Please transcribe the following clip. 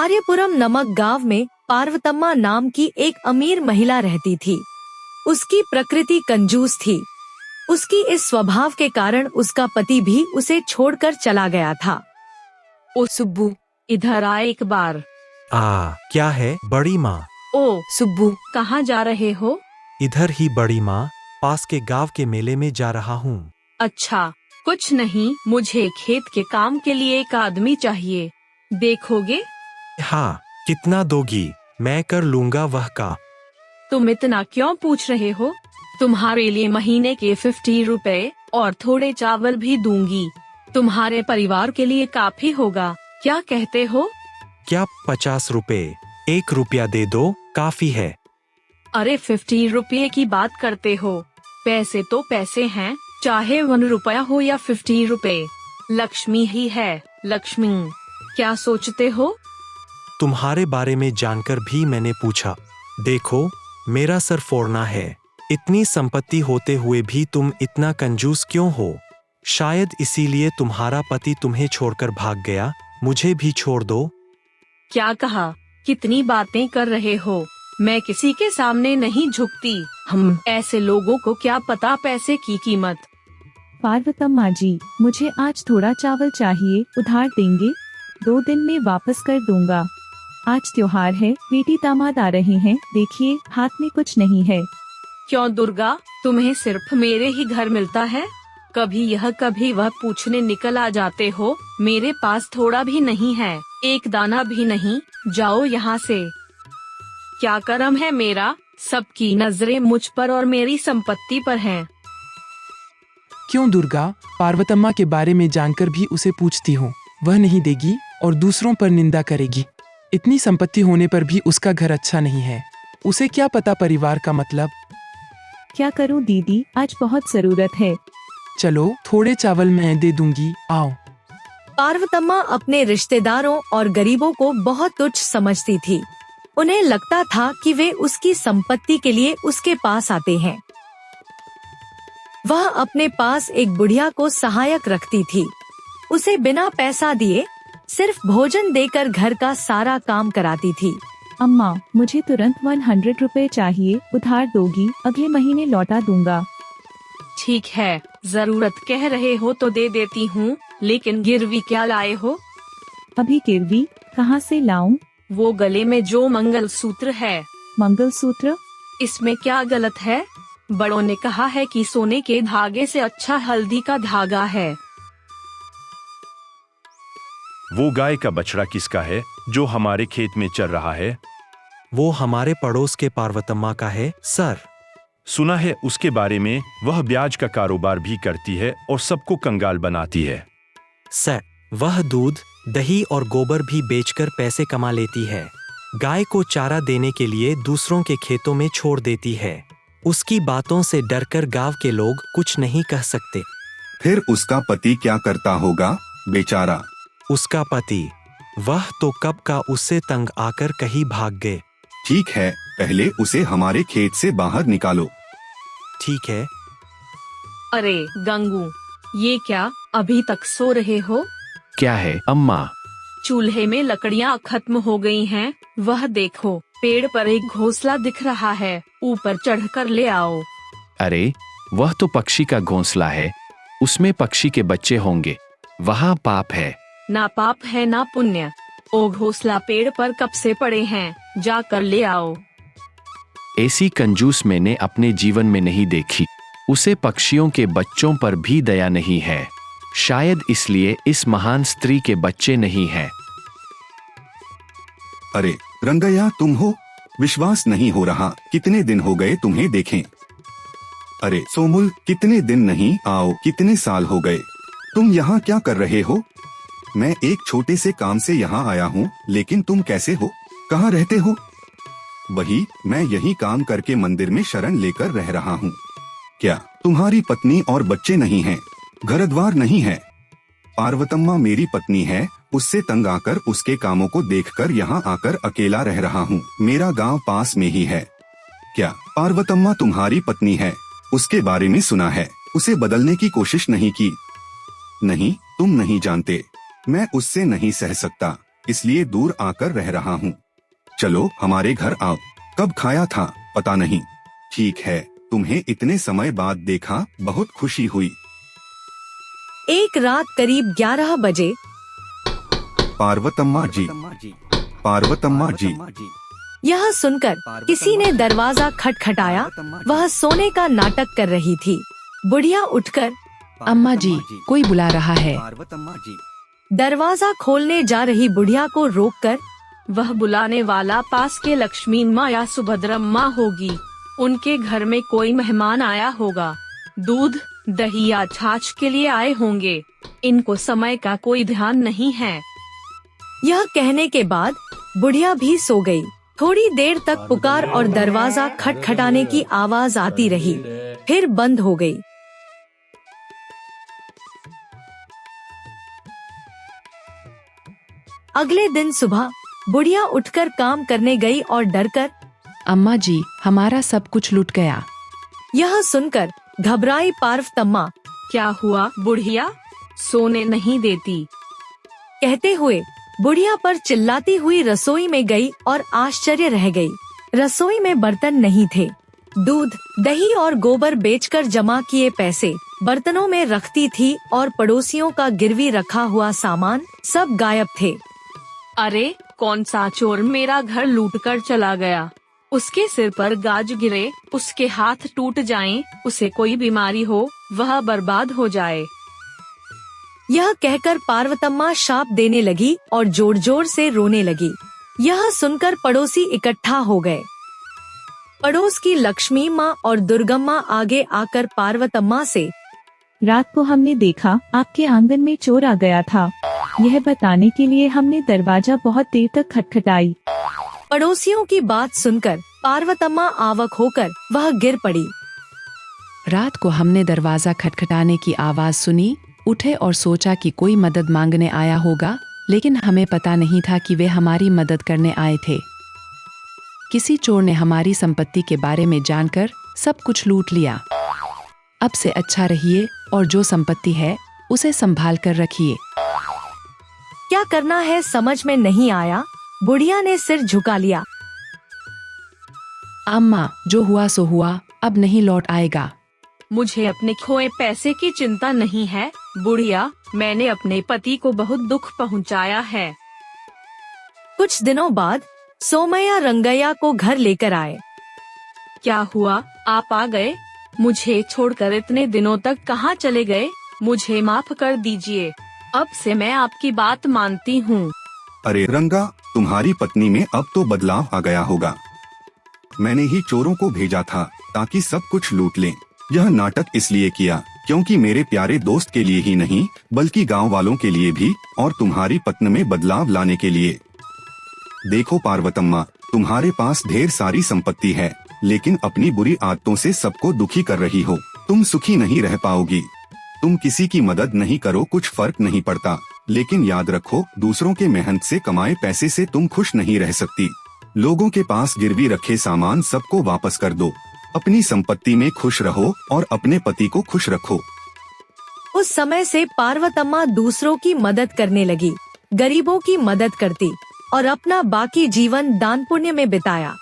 आर्यपुरम नामक गांव में पार्वतम्मा नाम की एक अमीर महिला रहती थी। उसकी प्रकृति कंजूस थी। उसकी इस स्वभाव के कारण उसका पति भी उसे छोड़कर चला गया था। ओ सुब्बू, इधर आ एक बार। क्या है बड़ी माँ? ओ सुब्बू, कहाँ जा रहे हो? इधर ही बड़ी माँ, पास के गांव के मेले में जा रहा हूँ। अच्छा, कुछ नहीं, मुझे खेत के काम के लिए एक आदमी चाहिए, देखोगे? हाँ, कितना दोगी? मैं कर लूँगा वह का। तुम इतना क्यों पूछ रहे हो? तुम्हारे लिए महीने के 50 रुपए और थोड़े चावल भी दूंगी। तुम्हारे परिवार के लिए काफी होगा, क्या कहते हो? क्या 50 रुपए? 1 रुपया दे दो, काफी है। अरे 50 रुपये की बात करते हो? पैसे तो पैसे हैं, चाहे 1 रुपया हो या 50 रुपए। लक्ष्मी ही है, लक्ष्मी। क्या सोचते हो? तुम्हारे बारे में जानकर भी मैंने पूछा। देखो, मेरा सर फोड़ना है। इतनी संपत्ति होते हुए भी तुम इतना कंजूस क्यों हो? शायद इसीलिए तुम्हारा पति तुम्हें छोड़कर भाग गया। मुझे भी छोड़ दो। क्या कहा? कितनी बातें कर रहे हो? मैं किसी के सामने नहीं झुकती। हम ऐसे लोगों को क्या पता पैसे की कीमत। पार्वतम्मा जी, मुझे आज थोड़ा चावल चाहिए, उधार देंगे? 2 दिन में वापस कर दूंगा। आज त्योहार है, बेटी दामाद आ रहे हैं, देखिए हाथ में कुछ नहीं है। क्यों दुर्गा, तुम्हें सिर्फ मेरे ही घर मिलता है? कभी यह कभी वह पूछने निकल आ जाते हो। मेरे पास थोड़ा भी नहीं है, एक दाना भी नहीं, जाओ यहाँ से। क्या कर्म है मेरा, सबकी नजरें मुझ पर और मेरी संपत्ति पर हैं। क्यों दुर्गा, पार्वतम्मा के बारे में जानकर भी उसे पूछती हो? वह नहीं देगी और दूसरों पर निंदा करेगी। इतनी संपत्ति होने पर भी उसका घर अच्छा नहीं है। उसे क्या पता परिवार का मतलब। क्या करूं दीदी, आज बहुत जरूरत है। चलो, थोड़े चावल मैं दे दूंगी, आओ। पार्वतम्मा अपने रिश्तेदारों और गरीबों को बहुत तुच्छ समझती थी। उन्हें लगता था कि वे उसकी संपत्ति के लिए उसके पास आते हैं। वह अपने पास एक बुढ़िया को सहायक रखती थी। उसे बिना पैसा दिए सिर्फ भोजन देकर घर का सारा काम कराती थी। अम्मा, मुझे तुरंत 100 रुपए चाहिए, उधार दोगी? अगले महीने लौटा दूंगा। ठीक है, जरूरत कह रहे हो तो दे देती हूँ, लेकिन गिरवी क्या लाए हो? अभी गिरवी कहाँ से लाऊं? वो गले में जो मंगलसूत्र है। मंगलसूत्र? इसमें क्या गलत है? बड़ों ने कहा है कि सोने के धागे से अच्छा हल्दी का धागा है। वो गाय का बछड़ा किसका है जो हमारे खेत में चर रहा है? वो हमारे पड़ोस के पार्वतम्मा का है, सर। सुना है उसके बारे में, वह ब्याज का कारोबार भी करती है और सबको कंगाल बनाती है। सर, वह दूध, दही और गोबर भी बेचकर पैसे कमा लेती है। गाय को चारा देने के लिए दूसरों के खेतों में छोड़ देती है। उसकी बातों से डरकर गांव के लोग कुछ नहीं कह सकते। फिर उसका पति क्या करता होगा, बेचारा? उसका पति, वह तो कब का उससे तंग आकर कहीं भाग गए। ठीक है, पहले उसे हमारे खेत से बाहर निकालो। ठीक है। अरे गंगू, ये क्या, अभी तक सो रहे हो? क्या है अम्मा? चूल्हे में लकड़ियाँ खत्म हो गई हैं। वह देखो, पेड़ पर एक घोंसला दिख रहा है, ऊपर चढ़कर ले आओ। अरे, वह तो पक्षी का घोंसला है, उसमें पक्षी के बच्चे होंगे, वहाँ पाप है। ना पाप है ना पुण्य। ओ घोंसला पेड़ पर कब से पड़े हैं, जाकर ले आओ। ऐसी कंजूस मैंने अपने जीवन में नहीं देखी। उसे पक्षियों के बच्चों पर भी दया नहीं है। शायद इसलिए इस महान स्त्री के बच्चे नहीं हैं। अरे रंगैया, तुम हो? विश्वास नहीं हो रहा, कितने दिन हो गए तुम्हें देखें। अरे सोमुल, कितने दिन नहीं, आओ, कितने साल हो गए। तुम यहाँ क्या कर रहे हो? मैं एक छोटे से काम से यहाँ आया हूँ, लेकिन तुम कैसे हो? कहाँ रहते हो? वही, मैं यही काम करके मंदिर में शरण लेकर रह रहा हूँ। क्या तुम्हारी पत्नी और बच्चे नहीं हैं? घर द्वार नहीं है? पार्वतम्मा मेरी पत्नी है, उससे तंग आकर उसके कामों को देखकर यहाँ आकर अकेला रह रहा हूँ। मेरा गांव पास में ही है। क्या पार्वतम्मा तुम्हारी पत्नी है? उसके बारे में सुना है, उसे बदलने की कोशिश नहीं की? नहीं, तुम नहीं जानते, मैं उससे नहीं सह सकता। इसलिए दूर आकर रह रहा हूँ। चलो हमारे घर आओ। कब खाया था पता नहीं। ठीक है, तुम्हें इतने समय बाद देखा, बहुत खुशी हुई। एक रात करीब 11 बजे पार्वतम्मा जी, पार्वतम्मा जी। यह सुनकर किसी ने दरवाजा खटखटाया। वह सोने का नाटक कर रही थी। बुढ़िया उठकर अम्मा जी, कोई बुला रहा है। दरवाजा खोलने जा रही बुढ़िया को रोककर वह बुलाने वाला पास के लक्ष्मी माँ या सुभद्रम्मा होगी। उनके घर में कोई मेहमान आया होगा। दूध, दही या छाछ के लिए आए होंगे। इनको समय का कोई ध्यान नहीं है। यह कहने के बाद बुढ़िया भी सो गई। थोड़ी देर तक पुकार और दरवाजा खटखटाने की आवाज आती रही, फिर बंद हो गई। अगले दिन सुबह बुढ़िया उठकर काम करने गई और डरकर अम्मा जी, हमारा सब कुछ लूट गया। यह सुनकर घबराई पार्वतम्मा क्या हुआ बुढ़िया, सोने नहीं देती? कहते हुए बुढ़िया पर चिल्लाती हुई रसोई में गई और आश्चर्य रह गई। रसोई में बर्तन नहीं थे। दूध, दही और गोबर बेचकर जमा किए पैसे बर्तनों में रखती थी और पड़ोसियों का गिरवी रखा हुआ सामान सब गायब थे। अरे, कौन सा चोर मेरा घर लूट कर चला गया? उसके सिर पर गाज गिरे, उसके हाथ टूट जाएं, उसे कोई बीमारी हो, वह बर्बाद हो जाए। यह कहकर पार्वतम्मा शाप देने लगी और जोर जोर से रोने लगी। यह सुनकर पड़ोसी इकट्ठा हो गए। पड़ोस की लक्ष्मी माँ और दुर्गम्मा आगे आकर पार्वतम्मा से रात को हमने देखा आपके आंगन में चोर आ गया था। यह बताने के लिए हमने दरवाजा बहुत देर तक खटखटाई। पड़ोसियों की बात सुनकर पार्वतम्मा आवक होकर वह गिर पड़ी। रात को हमने दरवाजा खटखटाने की आवाज सुनी, उठे और सोचा कि कोई मदद मांगने आया होगा, लेकिन हमें पता नहीं था कि वे हमारी मदद करने आए थे। किसी चोर ने हमारी संपत्ति के बारे में जानकर सब कुछ लूट लिया। अब से अच्छा रहिए और जो संपत्ति है उसे संभाल कर रखिए। क्या करना है समझ में नहीं आया। बुढ़िया ने सिर झुका लिया। अम्मा, जो हुआ सो हुआ, अब नहीं लौट आएगा। मुझे अपने खोए पैसे की चिंता नहीं है बुढ़िया, मैंने अपने पति को बहुत दुख पहुंचाया है। कुछ दिनों बाद सोमैया रंगैया को घर लेकर आए। क्या हुआ, आप आ गए? मुझे छोड़कर इतने दिनों तक कहाँ चले गए? मुझे माफ कर दीजिए, अब से मैं आपकी बात मानती हूँ। अरे रंगा, तुम्हारी पत्नी में अब तो बदलाव आ गया होगा। मैंने ही चोरों को भेजा था ताकि सब कुछ लूट लें। यह नाटक इसलिए किया क्योंकि मेरे प्यारे दोस्त के लिए ही नहीं बल्कि गांव वालों के लिए भी और तुम्हारी पत्नी में बदलाव लाने के लिए। देखो पार्वतम्मा, तुम्हारे पास ढेर सारी संपत्ति है, लेकिन अपनी बुरी आदतों से सबको दुखी कर रही हो। तुम सुखी नहीं रह पाओगी। तुम किसी की मदद नहीं करो, कुछ फर्क नहीं पड़ता, लेकिन याद रखो, दूसरों के मेहनत से कमाए पैसे से तुम खुश नहीं रह सकती। लोगों के पास गिरवी रखे सामान सबको वापस कर दो। अपनी संपत्ति में खुश रहो और अपने पति को खुश रखो। उस समय से पार्वतम्मा दूसरों की मदद करने लगी, गरीबों की मदद करती और अपना बाकी जीवन दान पुण्य में बिताया।